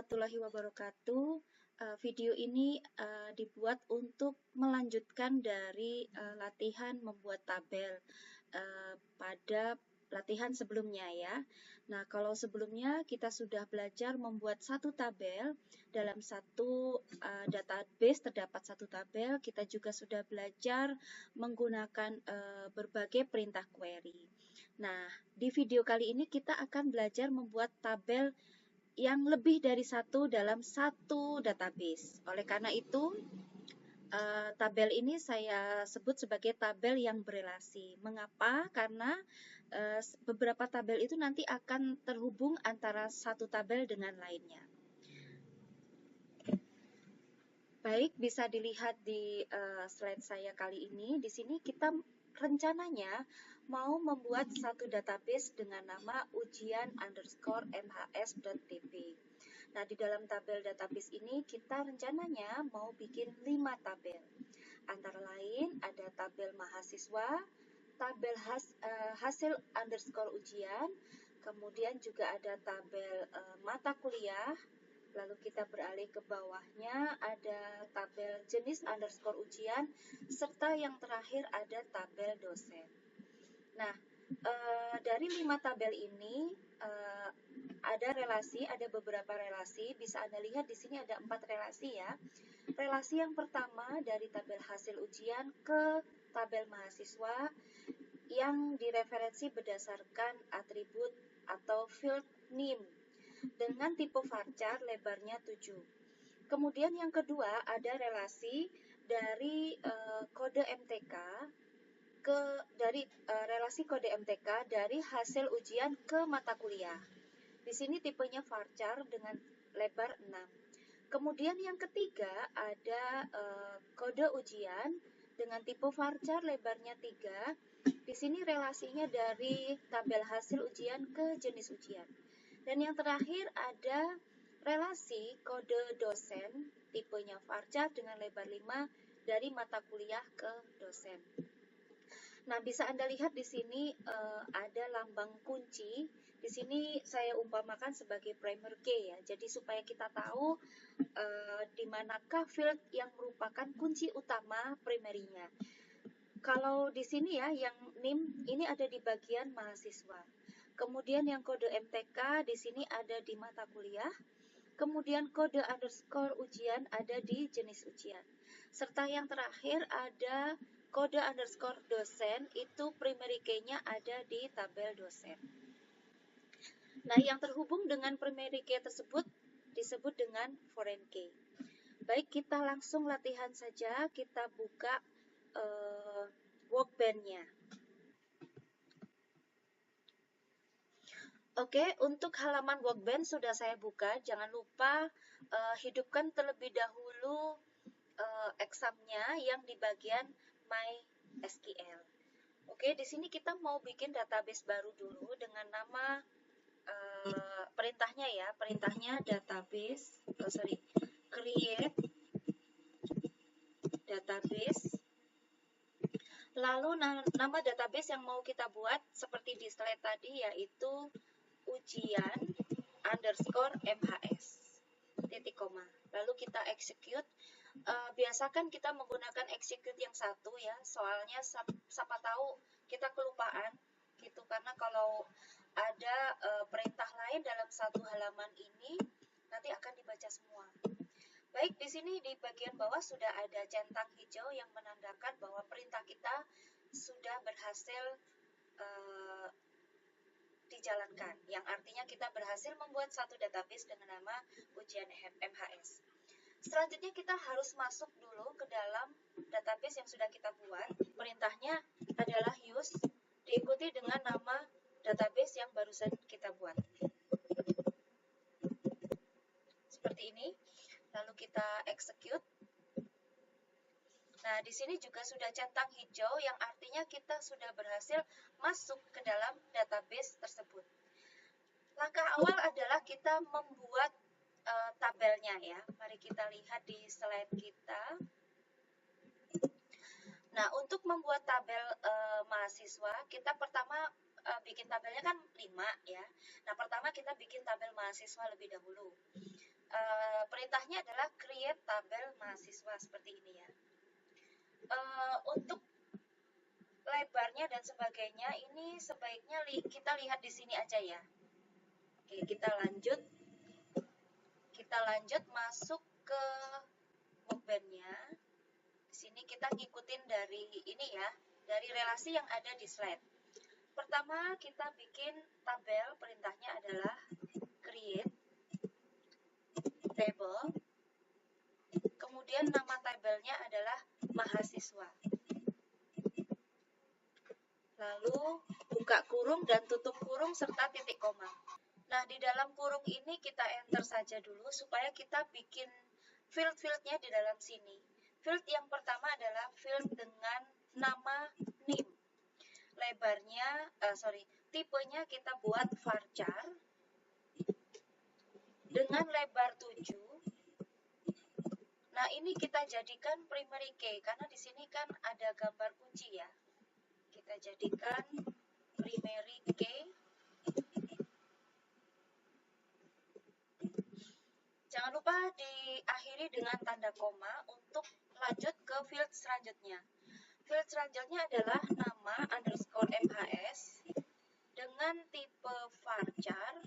warahmatullahi wabarakatuh. Video ini dibuat untuk melanjutkan dari latihan membuat tabel pada latihan sebelumnya ya. Nah, kalau sebelumnya kita sudah belajar membuat satu tabel, dalam satu database terdapat satu tabel, kita juga sudah belajar menggunakan berbagai perintah query. Nah, di video kali ini kita akan belajar membuat tabel yang lebih dari satu dalam satu database. Oleh karena itu, tabel ini saya sebut sebagai tabel yang berelasi. Mengapa? Karena beberapa tabel itu nanti akan terhubung antara satu tabel dengan lainnya. Baik, bisa dilihat di slide saya kali ini. Di sini kita rencananya mau membuat satu database dengan nama ujian_mhs.db. Nah, di dalam tabel database ini kita rencananya mau bikin 5 tabel. Antara lain ada tabel mahasiswa, tabel hasil underscore ujian, kemudian juga ada tabel mata kuliah, lalu kita beralih ke bawahnya ada tabel jenis underscore ujian, serta yang terakhir ada tabel dosen. Nah, dari 5 tabel ini ada relasi, ada beberapa relasi. Bisa Anda lihat di sini ada 4 relasi ya. Relasi yang pertama dari tabel hasil ujian ke tabel mahasiswa yang direferensi berdasarkan atribut atau field name dengan tipe varchar lebarnya 7. Kemudian yang kedua ada relasi dari kode MTK relasi kode MTK dari hasil ujian ke mata kuliah. Di sini tipenya varchar dengan lebar 6. Kemudian yang ketiga ada kode ujian dengan tipe varchar lebarnya 3. Di sini relasinya dari tabel hasil ujian ke jenis ujian. Dan yang terakhir ada relasi kode dosen tipenya varchar dengan lebar 5 dari mata kuliah ke dosen. Nah, bisa Anda lihat di sini ada lambang kunci. Di sini saya umpamakan sebagai primer key ya. Jadi supaya kita tahu di manakah field yang merupakan kunci utama primary-nya. Kalau di sini ya, yang name ini ada di bagian mahasiswa. Kemudian yang kode MTK di sini ada di mata kuliah. Kemudian kode underscore ujian ada di jenis ujian. Serta yang terakhir ada kode underscore dosen, itu primary key-nya ada di tabel dosen. Nah, yang terhubung dengan primary key tersebut disebut dengan foreign key. Baik, kita langsung latihan saja. Kita buka workbench-nya. Oke, untuk halaman workbench sudah saya buka. Jangan lupa hidupkan terlebih dahulu examnya yang di bagian MySQL. Oke, di sini kita mau bikin database baru dulu dengan nama perintahnya ya. Perintahnya database, create database. Lalu nama database yang mau kita buat seperti di slide tadi yaitu ujian_mhs. Titik koma. Lalu kita execute. Biasakan kita menggunakan execute yang satu ya, soalnya siapa tahu kita kelupaan gitu, karena kalau ada perintah lain dalam satu halaman ini nanti akan dibaca semua. Baik, di sini di bagian bawah sudah ada centang hijau yang menandakan bahwa perintah kita sudah berhasil dijalankan, yang artinya kita berhasil membuat satu database dengan nama ujian MHS. Selanjutnya kita harus masuk dulu ke dalam database yang sudah kita buat. Perintahnya adalah use, diikuti dengan nama database yang barusan kita buat. Seperti ini. Lalu kita execute. Nah, di sini juga sudah centang hijau yang artinya kita sudah berhasil masuk ke dalam database tersebut. Langkah awal adalah kita membuat tabelnya ya. Mari kita lihat di slide kita. Nah, untuk membuat tabel mahasiswa, kita pertama bikin tabelnya kan 5 ya. Nah, pertama kita bikin tabel mahasiswa lebih dahulu. perintahnya adalah create tabel mahasiswa seperti ini ya. Untuk lebarnya dan sebagainya ini sebaiknya kita lihat di sini aja ya. Oke, kita lanjut masuk ke workbench-nya. Di sini kita ngikutin dari ini ya, dari relasi yang ada di slide. Pertama kita bikin tabel, perintahnya adalah create table. Kemudian nama tabelnya adalah mahasiswa. Lalu buka kurung dan tutup kurung serta titik koma. Nah, di dalam kurung ini kita enter saja dulu supaya kita bikin field-fieldnya di dalam sini. Field yang pertama adalah field dengan nama name. Tipenya kita buat varchar dengan lebar 7. Nah, ini kita jadikan primary key karena di sini kan ada gambar kunci ya. Kita jadikan primary key. Jangan lupa diakhiri dengan tanda koma untuk lanjut ke field selanjutnya. Field selanjutnya adalah nama underscore MHS dengan tipe varchar,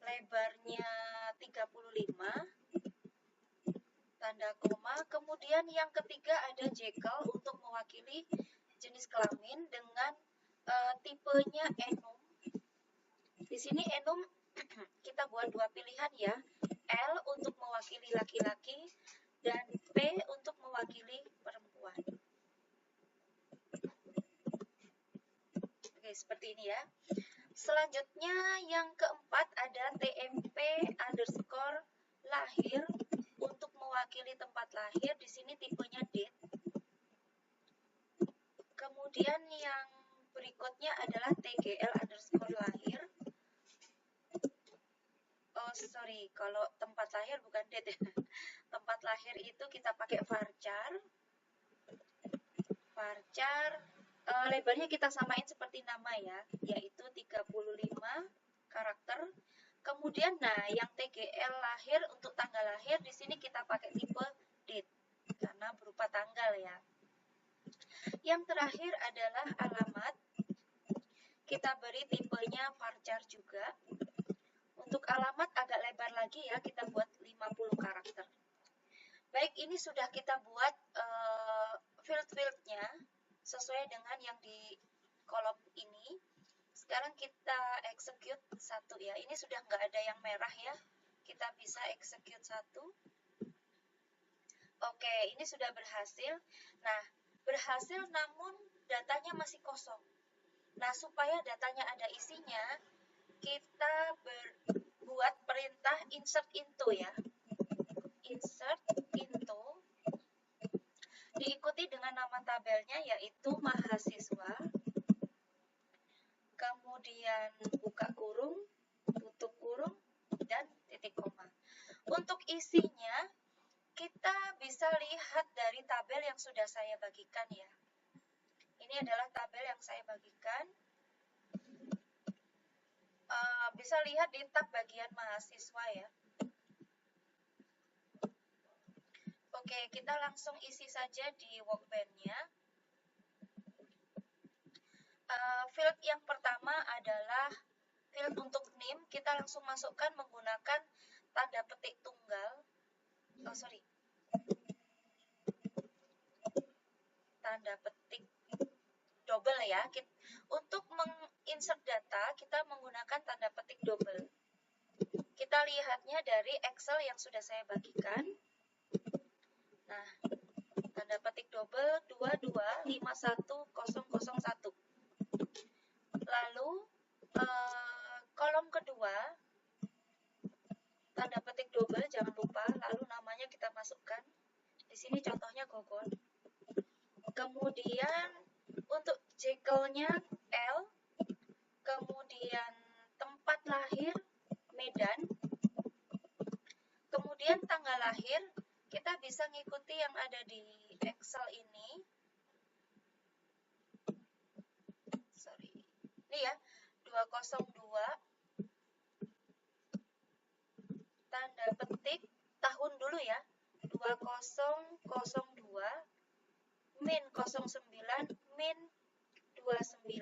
lebarnya 35, tanda koma. Kemudian yang ketiga ada Jekyll untuk mewakili jenis kelamin dengan tipenya enum. Di sini enum kita buat dua pilihan ya, L untuk mewakili laki-laki dan P untuk mewakili perempuan. Oke, seperti ini ya. Selanjutnya yang keempat ada TMP underscore lahir untuk mewakili tempat lahir. Di sini tipenya date. Kemudian yang berikutnya adalah TGL underscore lahir. Kalau tempat lahir bukan date ya. Tempat lahir itu kita pakai varchar. Lebarnya kita samain seperti nama ya, yaitu 35 karakter. Kemudian yang TGL lahir untuk tanggal lahir di sini kita pakai tipe date karena berupa tanggal ya. Yang terakhir adalah alamat. Kita beri tipenya varchar juga. Untuk alamat agak lebar lagi ya, kita buat 50 karakter. Baik, ini sudah kita buat field-fieldnya sesuai dengan yang di kolom ini. Sekarang kita execute satu ya. Ini sudah nggak ada yang merah ya. Kita bisa execute satu. Oke, ini sudah berhasil. Nah, berhasil namun datanya masih kosong. Nah, supaya datanya ada isinya, kita buat perintah insert into ya. Insert into. Diikuti dengan nama tabelnya yaitu mahasiswa. Kemudian buka kurung, tutup kurung, dan titik koma. Untuk isinya, kita bisa lihat dari tabel yang sudah saya bagikan ya. Ini adalah tabel yang saya bagikan. Bisa lihat di tab bagian mahasiswa ya. Oke, kita langsung isi saja di workbench-nya. Field yang pertama adalah field untuk name. Kita langsung masukkan menggunakan tanda petik tunggal. Tanda petik double ya. Untuk menginsert data, kita menggunakan tanda petik double. Kita lihatnya dari Excel yang sudah saya bagikan. Nah, tanda petik double 2251001. Lalu kolom kedua tanda petik double, jangan lupa. Lalu namanya kita masukkan. Di sini contohnya Gogon. Kemudian untuk Jekyll-nya L. Kemudian tempat lahir Medan. Kemudian tanggal lahir kita bisa ngikuti yang ada di Excel ini. Ini ya, 202 dulu ya. 2002 min 09 min 29.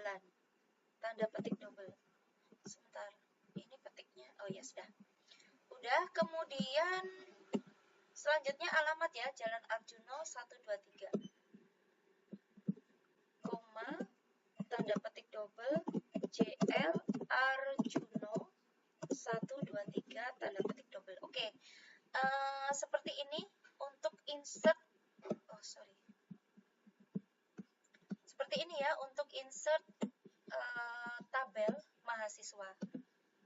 Tanda petik double. Sebentar. Ini petiknya. Oh ya sudah. Udah, kemudian selanjutnya alamat ya, Jalan Arjuno 123. Koma, tanda petik double, JL Arjuno 123, tanda petik double. Oke, seperti ini untuk insert, seperti ini ya untuk insert tabel mahasiswa.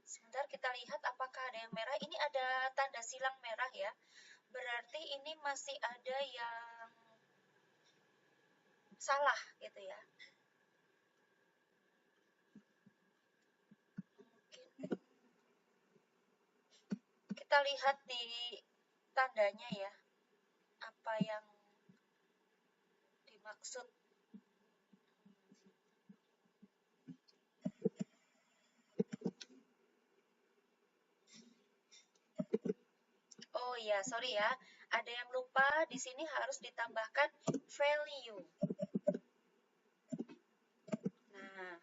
Sebentar kita lihat apakah ada yang merah. Ini ada tanda silang merah ya. Berarti ini masih ada yang salah gitu ya. Mungkin kita lihat di tandanya ya. Apa yang dimaksud. Oh ya, sorry ya. Ada yang lupa, di sini harus ditambahkan value. Nah,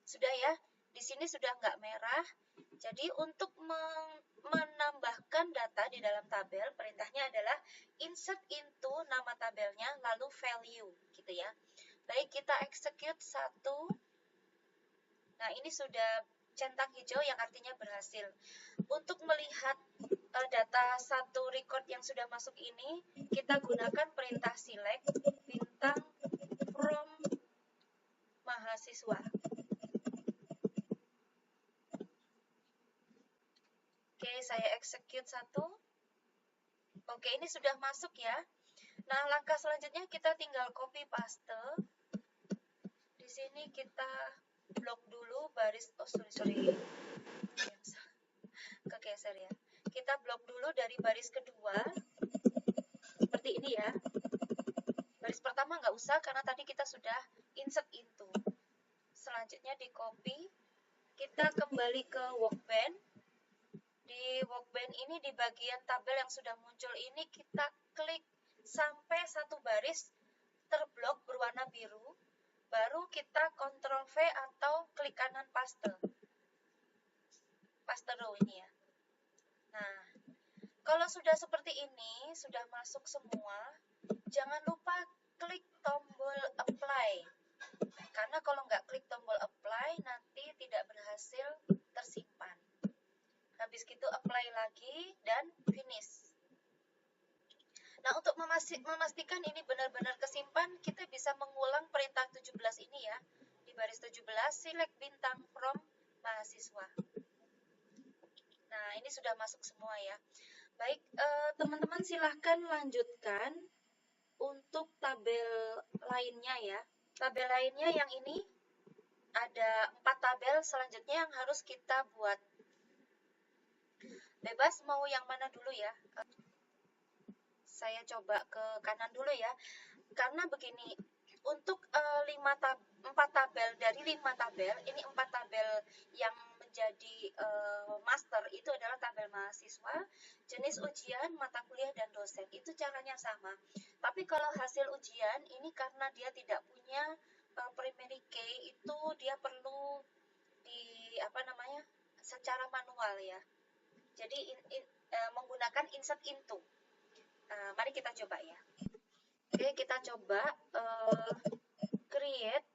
sudah ya. Di sini sudah nggak merah. Jadi untuk menambahkan data di dalam tabel, perintahnya adalah insert into nama tabelnya, lalu value, gitu ya. Baik, kita execute satu. Nah, ini sudah centang hijau yang artinya berhasil. Untuk melihat data satu record yang sudah masuk ini, kita gunakan perintah select bintang from mahasiswa. Oke, saya execute satu. Oke, ini sudah masuk ya. Nah, langkah selanjutnya kita tinggal copy paste. Di sini kita blok dulu baris, kegeser ya. Kita blok dulu dari baris kedua. Seperti ini ya. Baris pertama nggak usah karena tadi kita sudah insert into. Selanjutnya di copy. Kita kembali ke workbench. Di workbench ini di bagian tabel yang sudah muncul ini kita klik sampai satu baris terblok berwarna biru. Baru kita Ctrl V atau klik kanan paste. Paste row ini ya. Nah, kalau sudah seperti ini, sudah masuk semua, jangan lupa klik tombol apply. Karena kalau nggak klik tombol apply, nanti tidak berhasil tersimpan. Habis gitu apply lagi dan finish. Nah, untuk memastikan ini benar-benar kesimpan, kita bisa mengulang perintah 17 ini ya. Di baris 17, select bintang from mahasiswa. Nah, ini sudah masuk semua ya. Baik, teman-teman silahkan lanjutkan untuk tabel lainnya ya. Tabel lainnya yang ini ada 4 tabel selanjutnya yang harus kita buat. Bebas mau yang mana dulu ya. Saya coba ke kanan dulu ya. Karena begini, untuk 4 tabel dari 5 tabel, ini 4 tabel yang menjadi master itu adalah tabel mahasiswa, jenis ujian, mata kuliah, dan dosen. Itu caranya sama. Tapi kalau hasil ujian, ini karena dia tidak punya primary key, itu dia perlu secara manual ya. Jadi menggunakan insert into. Mari kita coba ya. Oke, kita coba create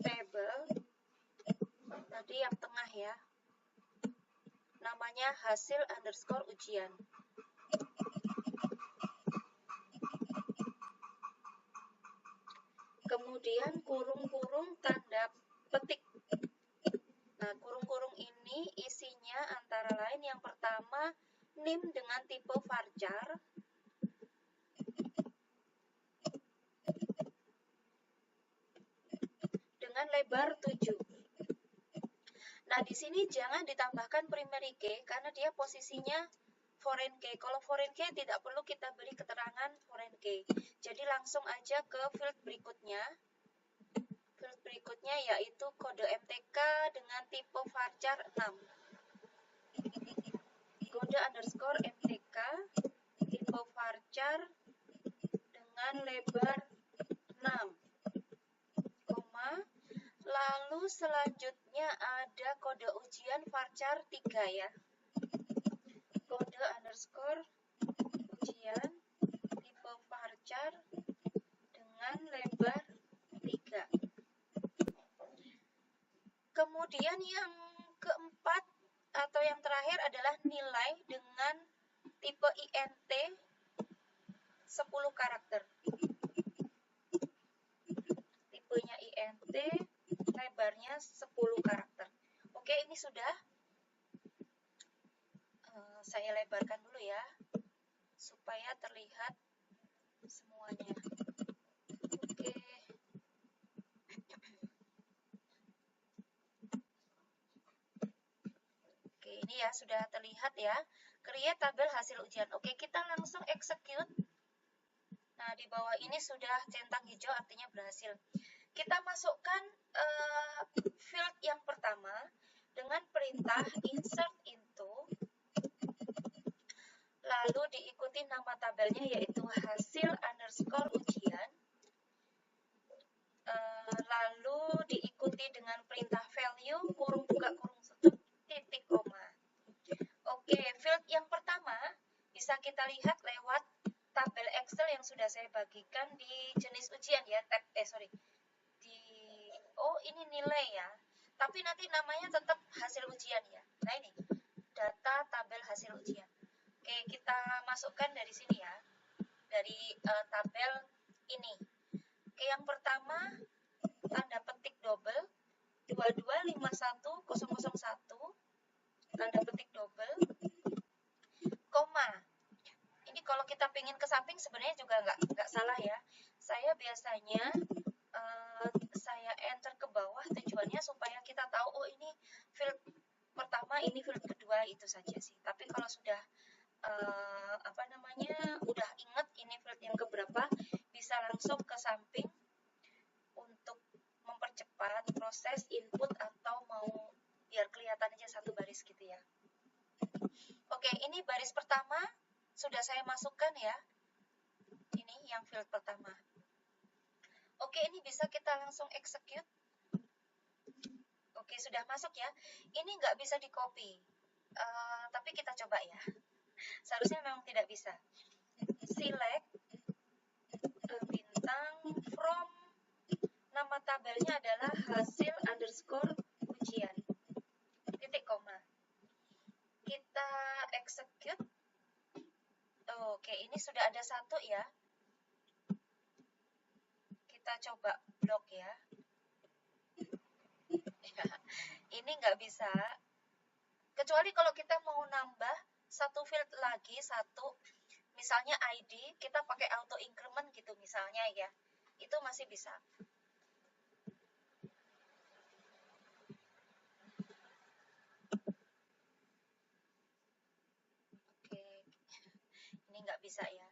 table. Tadi yang tengah ya. Namanya hasil underscore ujian. Kemudian kurung-kurung tanda petik. Nah, kurung-kurung ini isinya antara lain yang pertama NIM dengan tipe varchar. Dengan lebar 7. Nah, di sini jangan ditambahkan primary key karena dia posisinya foreign key. Kalau foreign key tidak perlu kita beri keterangan foreign key. Jadi langsung aja ke field berikutnya. Field berikutnya yaitu kode MTK dengan tipe varchar 6. kode underscore MTK tipe varchar dengan lebar 6, lalu selanjutnya ada kode ujian varchar 3 ya. Kode underscore ujian tipe varchar dengan lebar 3. Kemudian yang keempat atau yang terakhir adalah nilai dengan tipe INT 10 karakter. Tipenya INT, lebarnya 10 karakter. Oke, ini sudah. Saya lebarkan dulu ya, supaya terlihat semuanya. Oke. Oke, ini ya sudah terlihat ya. Create tabel hasil ujian. Oke, kita langsung execute. Nah, di bawah ini sudah centang hijau, artinya berhasil. Kita masukkan field yang pertama dengan perintah insert into, lalu diikuti nama tabelnya yaitu hasil underscore ujian, lalu diikuti dengan perintah value, kurung buka kurung tutup, titik koma. Oke, field yang pertama bisa kita lihat lewat tabel Excel yang sudah saya bagikan di jenis ujian ya, ini nilai ya, tapi nanti namanya tetap hasil ujian ya. Nah, ini data tabel hasil ujian. Oke, kita masukkan dari sini ya, dari tabel ini. Oke, yang pertama tanda petik double 2251001, tanda petik double, koma. Ini kalau kita pingin ke samping sebenarnya juga nggak salah ya. Saya biasanya saya enter ke bawah, tujuannya supaya kita tahu, oh ini field pertama, ini field kedua, itu saja sih. Tapi kalau sudah udah inget ini field yang keberapa, bisa langsung ke samping untuk mempercepat proses input atau mau biar kelihatan aja satu baris gitu ya. Oke, ini baris pertama sudah saya masukkan ya. Ini yang field pertama. Oke, ini bisa kita langsung execute. Oke, sudah masuk ya. Ini nggak bisa di copy, tapi kita coba ya. Seharusnya memang tidak bisa. Select bintang from, nama tabelnya adalah hasil underscore ujian, titik koma. Kita execute. Oke, ini sudah ada satu ya. Kita coba blok ya. Ini nggak bisa, kecuali kalau kita mau nambah satu field lagi, misalnya ID, kita pakai auto increment gitu misalnya ya, itu masih bisa. Oke, ini nggak bisa ya,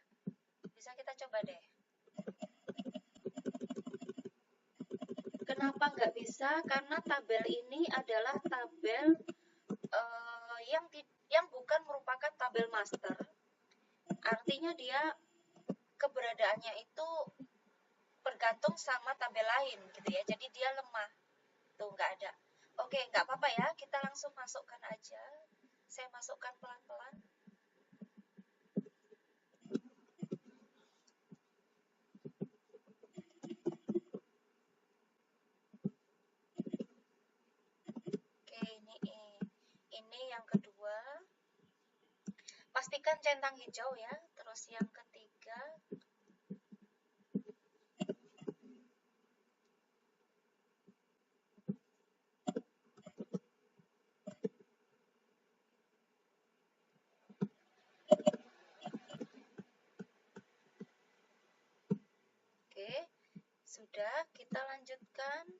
bisa kita coba deh. Kenapa nggak bisa? Karena tabel ini adalah tabel yang bukan merupakan tabel master. Artinya dia keberadaannya itu bergantung sama tabel lain gitu ya. Jadi dia lemah. Tuh nggak ada. Oke, nggak apa-apa ya. Kita langsung masukkan aja. Saya masukkan pelan-pelan. Ini yang kedua, pastikan centang hijau ya. Terus yang ketiga, oke, sudah. Kita lanjutkan.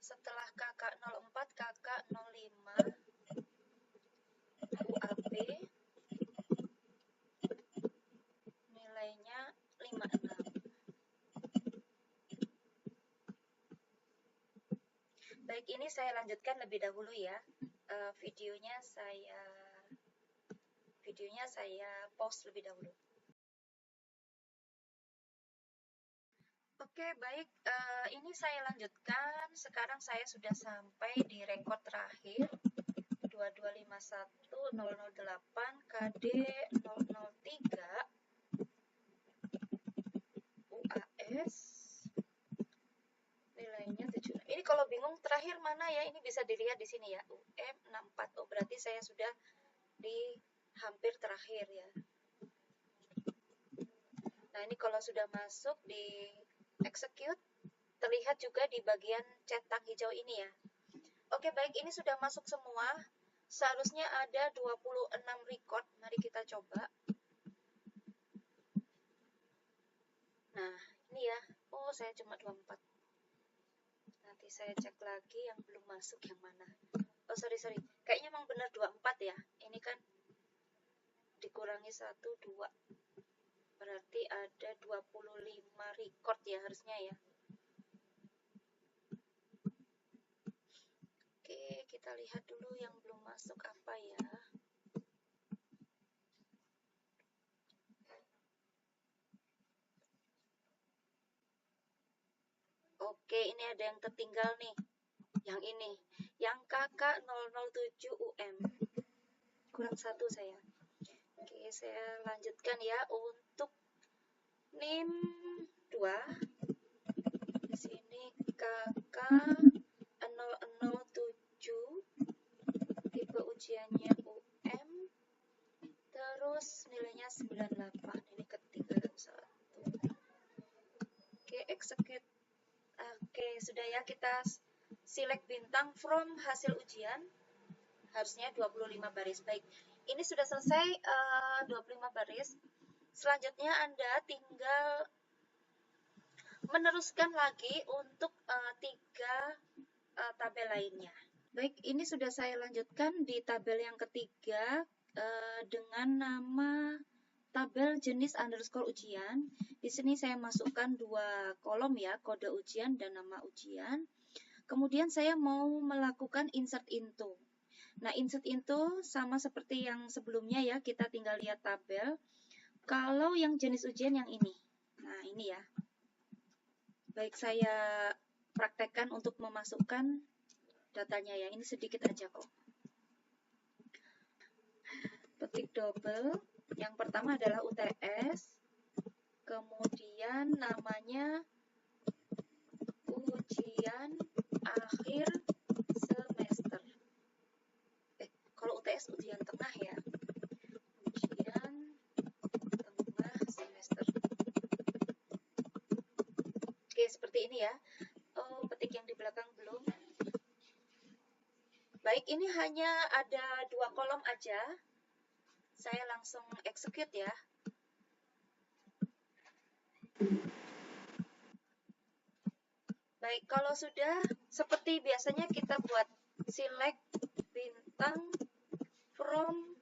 Setelah kakak 04, kakak 05, UAP, nilainya 56. Baik, ini saya lanjutkan lebih dahulu ya. Videonya saya videonya saya pause lebih dahulu. Oke, baik. Ini saya lanjutkan. Sekarang saya sudah sampai di rekod terakhir 2251008 KD 003 UAS. Nilainya 7. Ini kalau bingung terakhir mana ya? Ini bisa dilihat di sini ya. UM64. Oh, berarti saya sudah di hampir terakhir ya. Nah, ini kalau sudah masuk di execute, terlihat juga di bagian centang hijau ini ya. Oke, baik, ini sudah masuk semua. Seharusnya ada 26 record. Mari kita coba. Nah, ini ya. Oh, saya cuma 24. Nanti saya cek lagi yang belum masuk yang mana. Oh, sorry. Kayaknya emang benar 24 ya. Ini kan dikurangi 1, 2. Berarti ada 25 record ya harusnya ya. Oke, kita lihat dulu yang belum masuk apa ya. Oke, ini ada yang tertinggal nih. Yang ini. Yang KK 007 UM. Kurang 1 saya. Oke, saya lanjutkan ya untuk NIM 2. Di sini KK 007. Tipe ujiannya UM. Terus nilainya 98. Ini ketinggalan 1. Oke, execute. Oke, sudah ya, kita select bintang from hasil ujian. Harusnya 25 baris. Baik, ini sudah selesai 25 baris. Selanjutnya Anda tinggal meneruskan lagi untuk 3 tabel lainnya. Baik, ini sudah saya lanjutkan di tabel yang ketiga dengan nama tabel jenis underscore ujian. Di sini saya masukkan 2 kolom ya, kode ujian dan nama ujian. Kemudian saya mau melakukan insert into. Nah, insert into sama seperti yang sebelumnya ya, kita tinggal lihat tabel. Kalau yang jenis ujian yang ini. Nah, ini ya. Baik, saya praktekkan untuk memasukkan datanya ya. Ini sedikit aja kok. Ketik double. Yang pertama adalah UTS. Kemudian namanya ujian akhir semester. Kalau UTS ujian tengah ya. Ujian tengah semester. Oke, seperti ini ya. Oh, petik yang di belakang belum. Baik, ini hanya ada 2 kolom aja. Saya langsung execute ya. Baik, kalau sudah seperti biasanya kita buat select bintang from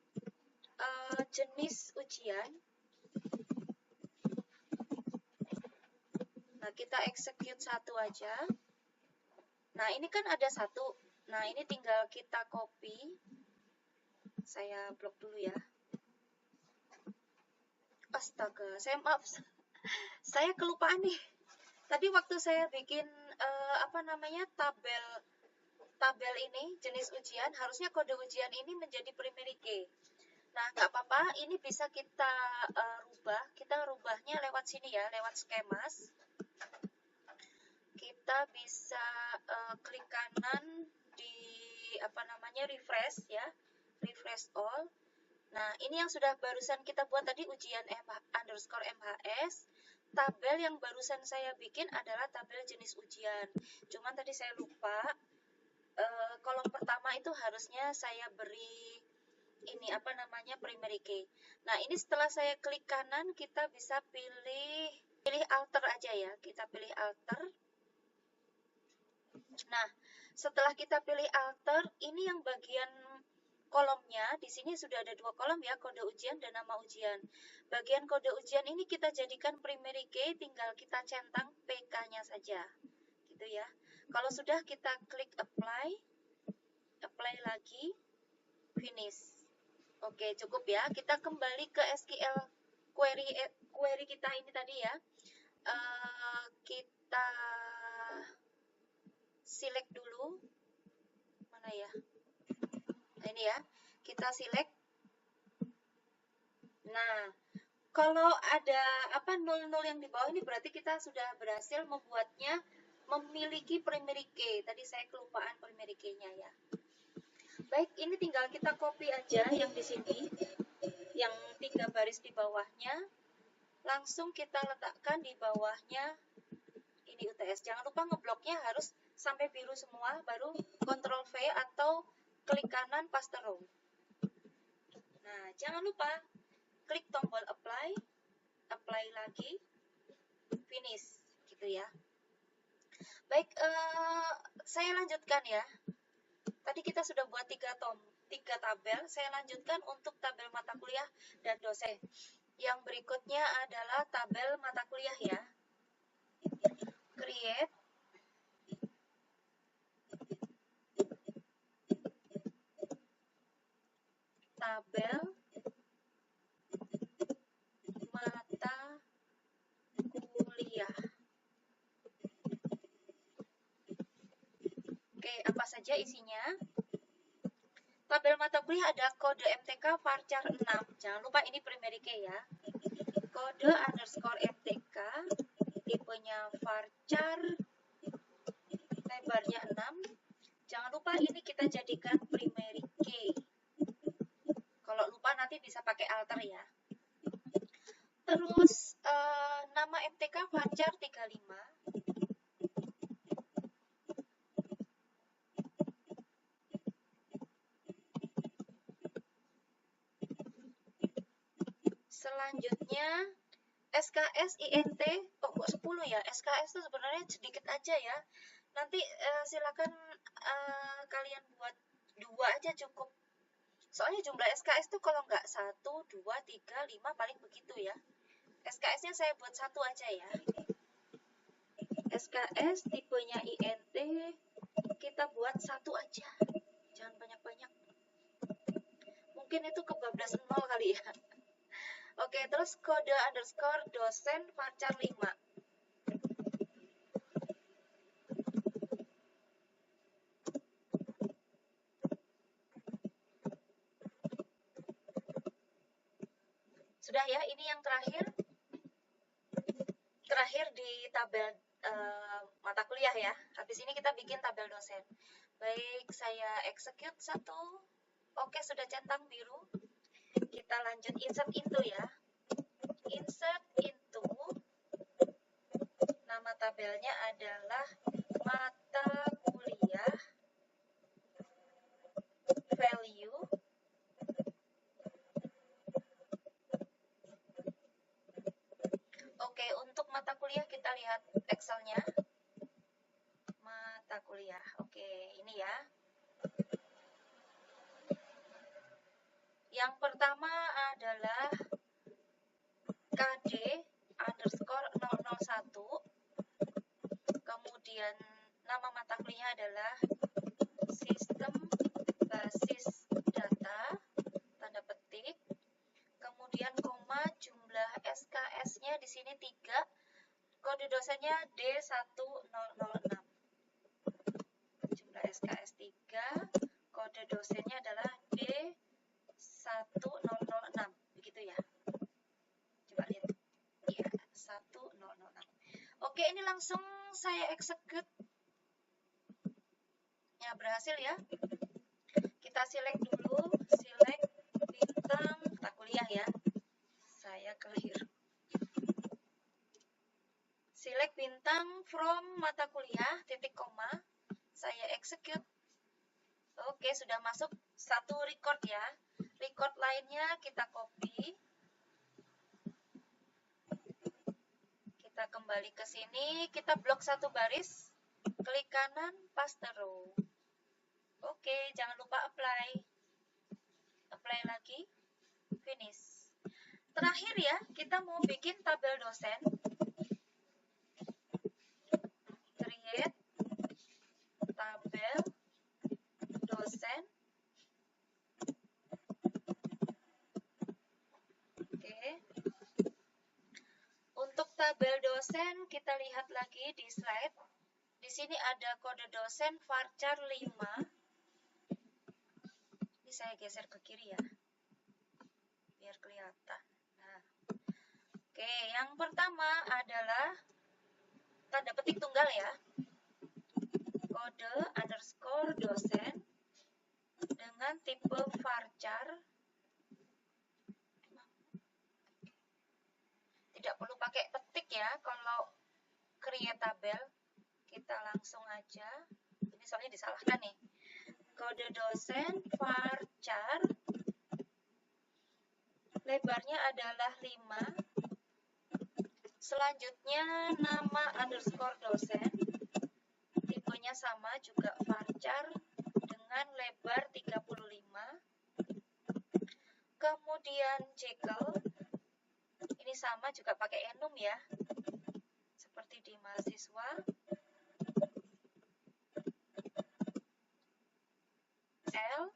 jenis ujian. Nah, kita execute 1 aja. Nah, ini kan ada 1. Nah, ini tinggal kita copy. Saya blok dulu ya. Astaga, saya kelupaan nih. Tadi waktu saya bikin tabel ini jenis ujian, harusnya kode ujian ini menjadi primary key. Nah, nggak apa-apa, ini bisa kita rubah. Kita rubahnya lewat sini ya, lewat schemas. Kita bisa klik kanan di refresh ya, refresh all. Nah, ini yang sudah barusan kita buat tadi ujian underscore MHS. Tabel yang barusan saya bikin adalah tabel jenis ujian. Cuman tadi saya lupa, kolom pertama itu harusnya saya beri ini primary key. Nah, ini setelah saya klik kanan, kita bisa pilih alter aja ya. Kita pilih alter. Nah, setelah kita pilih alter, ini yang bagian kolomnya, di sini sudah ada 2 kolom ya, kode ujian dan nama ujian. Bagian kode ujian ini kita jadikan primary key, tinggal kita centang PK-nya saja. Gitu ya. Kalau sudah, kita klik apply lagi, finish. Oke, cukup ya. Kita kembali ke SQL query kita ini tadi ya. Kita select dulu. Mana ya? Nah, ini ya. Kita select. Nah, kalau ada apa 00 yang di bawah ini berarti kita sudah berhasil membuatnya memiliki primary key. Tadi saya kelupaan primary key-nya ya. Baik, ini tinggal kita copy aja yang di sini. Yang 3 baris di bawahnya. Langsung kita letakkan di bawahnya ini UTS. Jangan lupa ngebloknya harus sampai biru semua, baru Ctrl V atau klik kanan paste row. Nah, jangan lupa klik tombol apply, apply lagi, finish, gitu ya. Baik, saya lanjutkan ya. Tadi kita sudah buat 3 tabel, saya lanjutkan untuk tabel mata kuliah dan dosen. Yang berikutnya adalah tabel mata kuliah ya. Create tabel mata kuliah. Oke, apa saja isinya? Tabel mata kuliah ada kode MTK varchar 6. Jangan lupa ini primary key ya. Kode underscore MTK, tipenya varchar, lebarnya 6. Jangan lupa ini kita jadikan primary key. Kalau lupa nanti bisa pakai alter ya. Terus nama MTK varchar 35. Selanjutnya SKS INT, oh kok 10 ya? SKS itu sebenarnya sedikit aja ya. Nanti silakan kalian buat 2 aja cukup. Soalnya jumlah SKS itu kalau nggak 1, 2, 3, 5 paling begitu ya. SKS-nya saya buat 1 aja ya. SKS tipenya INT kita buat 1 aja. Jangan banyak-banyak. Mungkin itu kebablas 0 kali ya. Oke, terus kode underscore dosen varchar 5. Sudah ya, ini yang terakhir. Terakhir di tabel mata kuliah ya. Habis ini kita bikin tabel dosen. Baik, saya execute 1. Oke, sudah centang biru. Kita lanjut insert into ya. Insert into. Nama tabelnya adalah mata kuliah value. Oke, untuk mata kuliah kita lihat Excel-nya. Mata kuliah. Oke, ini ya. Yang pertama adalah KD underscore 001. Kemudian nama mata kuliah adalah sistem basis data, tanda petik. Kemudian koma, jumlah SKS-nya di sini 3. Kode dosennya D1006. Jumlah SKS 3, kode dosennya adalah D1006. Begitu ya. Coba lihat. Iya, 1006. Oke, ini langsung saya execute. Ya, berhasil ya. Kita select dulu, select bintang mata kuliah ya. Saya clear. Select bintang from mata kuliah, titik koma. Saya execute. Oke, sudah masuk 1 record ya. Record lainnya kita copy. Kita kembali ke sini, kita blok 1 baris. Klik kanan, paste row. Oke, jangan lupa apply. Apply lagi. Finish. Terakhir ya, kita mau bikin tabel dosen. Create tabel dosen. tabel dosen kita lihat lagi di slide. Di sini ada kode dosen varchar 5. Ini saya geser ke kiri ya, biar kelihatan. Nah, oke, yang pertama adalah tanda petik tunggal ya. Kode underscore dosen dengan tipe varchar. Tidak perlu pakai petik ya kalau create tabel. Kita langsung aja. Ini soalnya disalahkan nih. Kode dosen varchar. Lebarnya adalah 5. Selanjutnya nama underscore dosen. Tipenya sama juga varchar dengan lebar 35. Kemudian jekyll. Ini sama juga pakai enum ya. Seperti di mahasiswa. L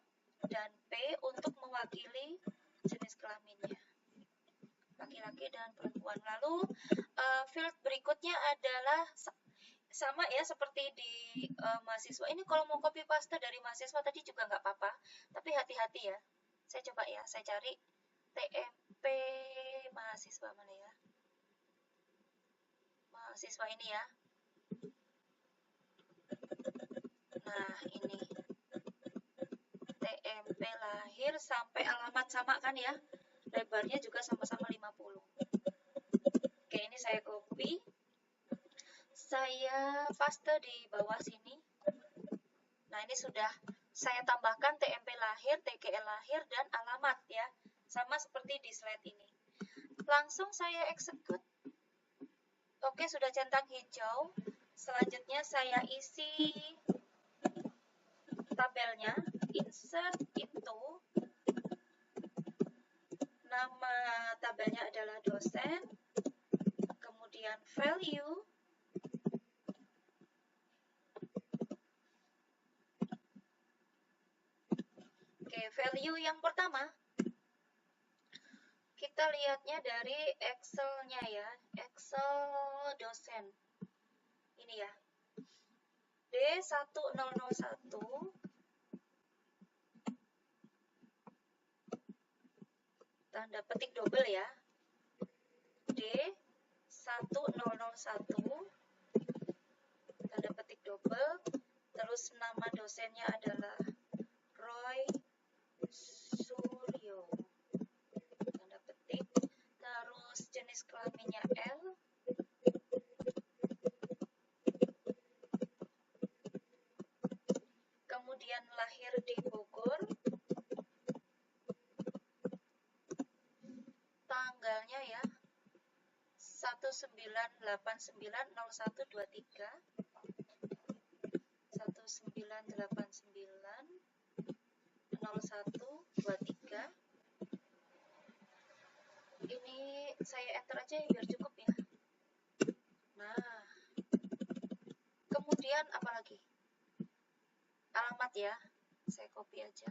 dan P untuk mewakili jenis kelaminnya. Laki-laki dan perempuan. Lalu field berikutnya adalah sama ya seperti di mahasiswa. Ini kalau mau copy paste dari mahasiswa tadi juga nggak apa-apa. Tapi hati-hati ya. Saya coba ya, saya cari TMP mahasiswa mana ya. Mahasiswa ini ya. Nah, ini. TMP lahir sampai alamat sama kan ya. Lebarnya juga sama-sama 50. Oke, ini saya copy. Saya paste di bawah sini. Nah, ini sudah saya tambahkan TMP lahir, TKL lahir, dan alamat ya. Sama seperti di slide ini. Langsung saya execute. Oke, sudah centang hijau. Selanjutnya saya isi tabelnya. Insert into. Nama tabelnya adalah dosen. Kemudian value. Oke, value yang pertama. Kita lihatnya dari Excel-nya ya. Excel dosen. Ini ya. D1001. Tanda petik double ya. D1001. Tanda petik double. Terus nama dosennya adalah Roy Suryo. Tanda petik. Terus jenis kelaminnya L. Kemudian lahir di Bogor. Tanggalnya ya 19890123. 19890123. Ini saya enter aja ya biar cukup ya. Nah, kemudian apa lagi? Alamat ya, saya copy aja.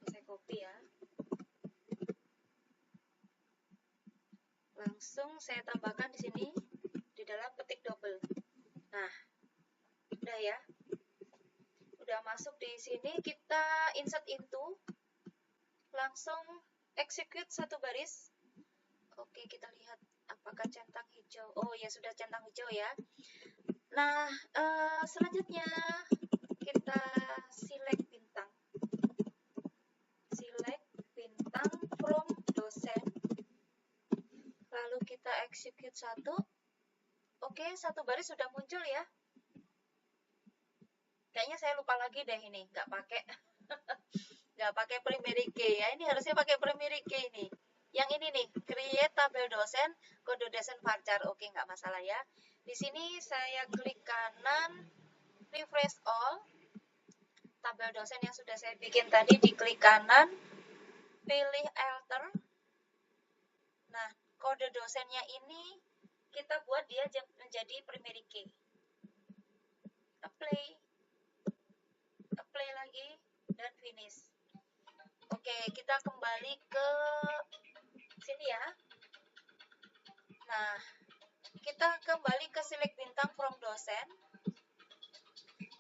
Saya copy ya. Langsung saya tambahkan di sini di dalam petik double. Nah, udah ya. Udah masuk di sini, kita insert into. Langsung execute satu baris. Oke, kita lihat apakah centang hijau. Oh ya, sudah centang hijau ya. Nah, selanjutnya kita select bintang. Select bintang from dosen. Lalu kita execute satu. Oke, satu baris sudah muncul ya. Kayaknya saya lupa lagi deh ini, nggak pakai primary key ya. Ini harusnya pakai primary key ini. Yang ini nih, create tabel dosen, kode dosen varchar. Oke, nggak masalah ya. Di sini saya klik kanan, refresh all. Tabel dosen yang sudah saya bikin tadi diklik kanan, pilih alter. Nah, kode dosennya ini kita buat dia menjadi primary key. Apply lagi, dan finish. Oke, kita kembali ke Sini ya. Nah, kita kembali ke select bintang from dosen.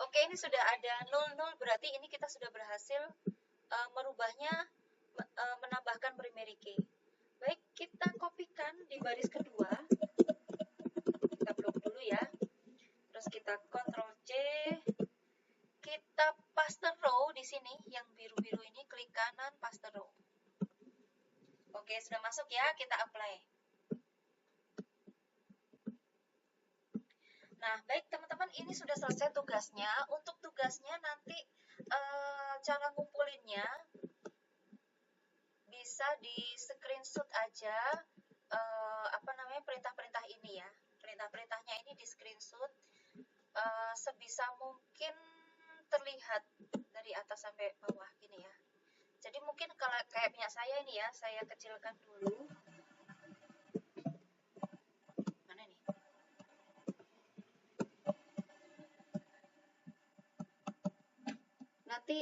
Oke, ini sudah ada 00, berarti ini kita sudah berhasil merubahnya, menambahkan primary key. Baik, kita kopikan di baris kedua. Kita blok dulu ya. Terus kita Ctrl C. Kita paste row di sini, yang biru-biru ini klik kanan paste row. Oke, sudah masuk ya, kita apply. Nah, baik teman-teman, ini sudah selesai tugasnya. Untuk tugasnya nanti cara ngumpulinnya bisa di screenshot aja, perintah-perintah ini ya. Perintah-perintahnya ini di screenshot sebisa mungkin terlihat dari atas sampai bawah gini ya. Jadi mungkin kalau kayak punya saya ini ya, saya kecilkan dulu. Mana nih? Nanti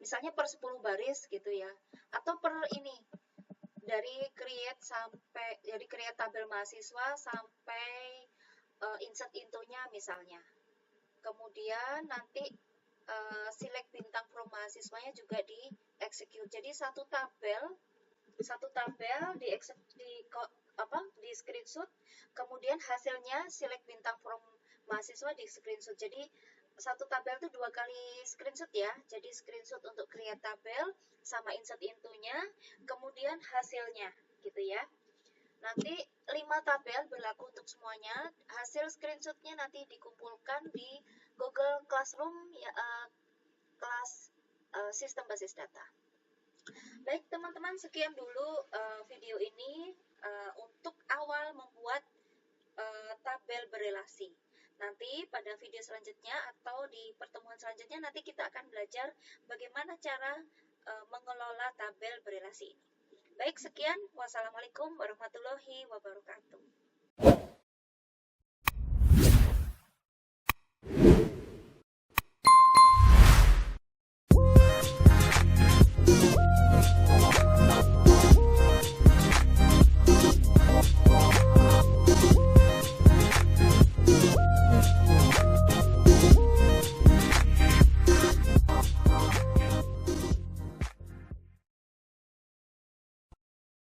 misalnya per 10 baris gitu ya. Atau per ini, dari create tabel mahasiswa sampai insert intonya misalnya. Kemudian nanti select bintang from mahasiswanya juga di execute. Jadi satu tabel di screenshot, kemudian hasilnya select bintang from mahasiswa di screenshot. Jadi satu tabel itu 2 kali screenshot ya. Jadi screenshot untuk create tabel sama insert intonya, kemudian hasilnya gitu ya. Nanti 5 tabel berlaku untuk semuanya. Hasil screenshotnya nanti dikumpulkan di Google Classroom ya, kelas sistem basis data. Baik teman-teman, sekian dulu video ini untuk awal membuat tabel berelasi. Nanti pada video selanjutnya atau di pertemuan selanjutnya nanti kita akan belajar bagaimana cara mengelola tabel berelasi ini. Baik, sekian. Wassalamualaikum warahmatullahi wabarakatuh.